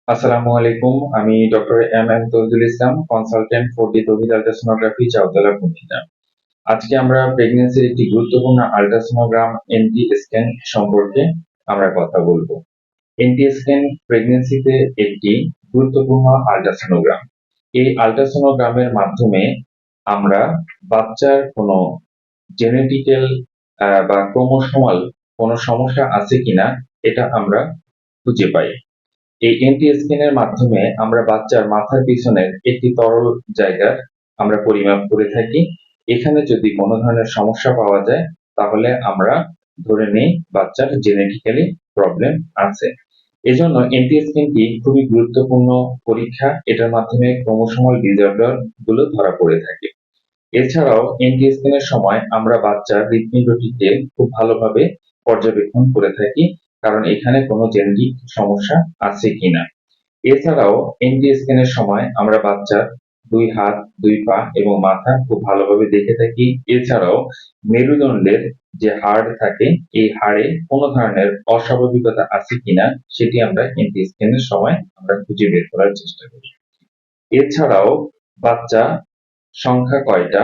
আসসালামু আলাইকুম। আমি doctor M Tauhidul Islam, consultant for the Tauhid ultrasonography, Chautala, Comilla. আজকে আমরা প্রেগন্যান্সির একটি গুরুত্বপূর্ণ আল্ট্রাসোনোগ্রাম এনটি স্ক্যান সম্পর্কে আমরা কথা বলবো। এনটি স্ক্যান প্রেগন্যান্সিতে একটি গুরুত্বপূর্ণ আল্ট্রাসোনোগ্রাম। এই আল্ট্রাসোনোগ্রামের মাধ্যমে আমরা বাচ্চার কোনো জেনেটিক্যাল বা ক্রোমোসোমাল কোনো সমস্যা আছে কিনা এটা আমরা খুঁজে পাই। এই এনটি স্ক্যানের মাধ্যমে আমরা বাচ্চার মাথার পিছনের একটি তরল জায়গার আমরা পরিমাপ করে থাকি। এখানে যদি কোনো ধরনের সমস্যা পাওয়া যায় তাহলে আমরা ধরে নেই বাচ্চার জেনেটিক্যালি প্রবলেম আছে। এজন্য এনটি স্ক্যানটি খুবই গুরুত্বপূর্ণ পরীক্ষা। এটার মাধ্যমে ক্রোমোসোমাল ডিসঅর্ডার গুলো ধরা পড়ে থাকে। এছাড়াও এনটি স্ক্যানের সময় আমরা বাচ্চার হৃৎপিণ্ডটিকে খুব ভালোভাবে পর্যবেক্ষণ করে থাকি, কারণ এখানে কোনো জেনেটিক সমস্যা আছে কিনা। এছাড়াও এনটি স্ক্যানের সময় আমরা বাচ্চার দুই হাত, দুই পা এবং মাথা খুব ভালোভাবে দেখে থাকি। এছাড়াও মেরুদণ্ডের যে হাড় থাকে, এই হাড়ে কোনো ধরনের অস্বাভাবিকতা আছে কিনা সেটি আমরা এনটি স্ক্যানের সময় আমরা খুঁজে বের করার চেষ্টা করি। এছাড়াও বাচ্চা সংখ্যা কয়টা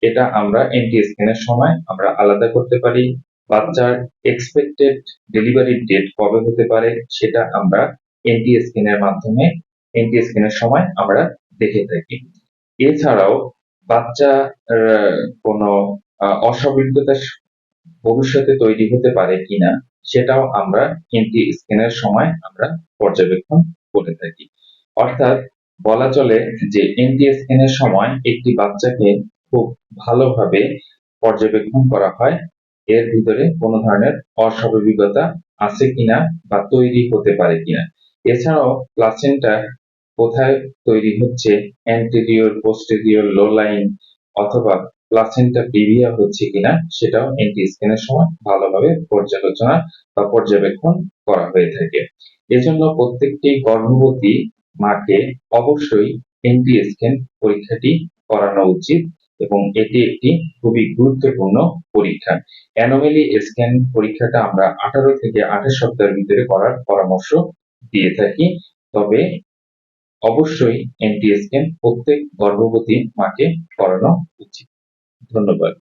এটা আমরা এনটি স্ক্যানের সময় আমরা আলাদা করতে পারি। বাচ্চার এক্সপেক্টেড ডেলিভারি ডেট কবে হতে পারে সেটা আমরা এনটি স্ক্যানের মাধ্যমে এনটি স্ক্যানের সময় আমরা দেখে থাকি। এছাড়াও বাচ্চা কোনো অস্বাভাবিকতা ভবিষ্যতে তৈরি হতে পারে কিনা সেটাও আমরা এনটি স্ক্যানের সময় আমরা পর্যবেক্ষণ করে থাকি। অর্থাৎ বলা চলে যে এনটি স্ক্যানের সময় একটি বাচ্চাকে খুব ভালোভাবে পর্যবেক্ষণ করা হয়, এর ভিতরে কোনো ধরনের অস্বাভাবিকতা আছে কিনা বা তৈরি হতে পারে কিনা। এছাড়াও প্লাসেন্টা কোথায় তৈরি হচ্ছে, অ্যান্টেরিয়র, পোস্টেরিয়র, লো লাইন অথবা প্লাসেন্টা প্রিভিয়া হচ্ছে কিনা সেটাও এনটি স্ক্যানের সময় ভালোভাবে পর্যালোচনা বা পর্যবেক্ষণ করা হয়ে থাকে। এজন্য প্রত্যেকটি গর্ভবতী মাকে অবশ্যই এনটি স্ক্যান পরীক্ষাটি করানো উচিত এবং এটি একটি খুবই গুরুত্বপূর্ণ পরীক্ষা। অ্যানোমেলি স্ক্যান পরীক্ষাটা আমরা 18 থেকে 28 সপ্তাহের ভিতরে করার পরামর্শ দিয়ে থাকি। তবে অবশ্যই এনটি স্ক্যান প্রত্যেক গর্ভবতী মাকে করানো উচিত। ধন্যবাদ।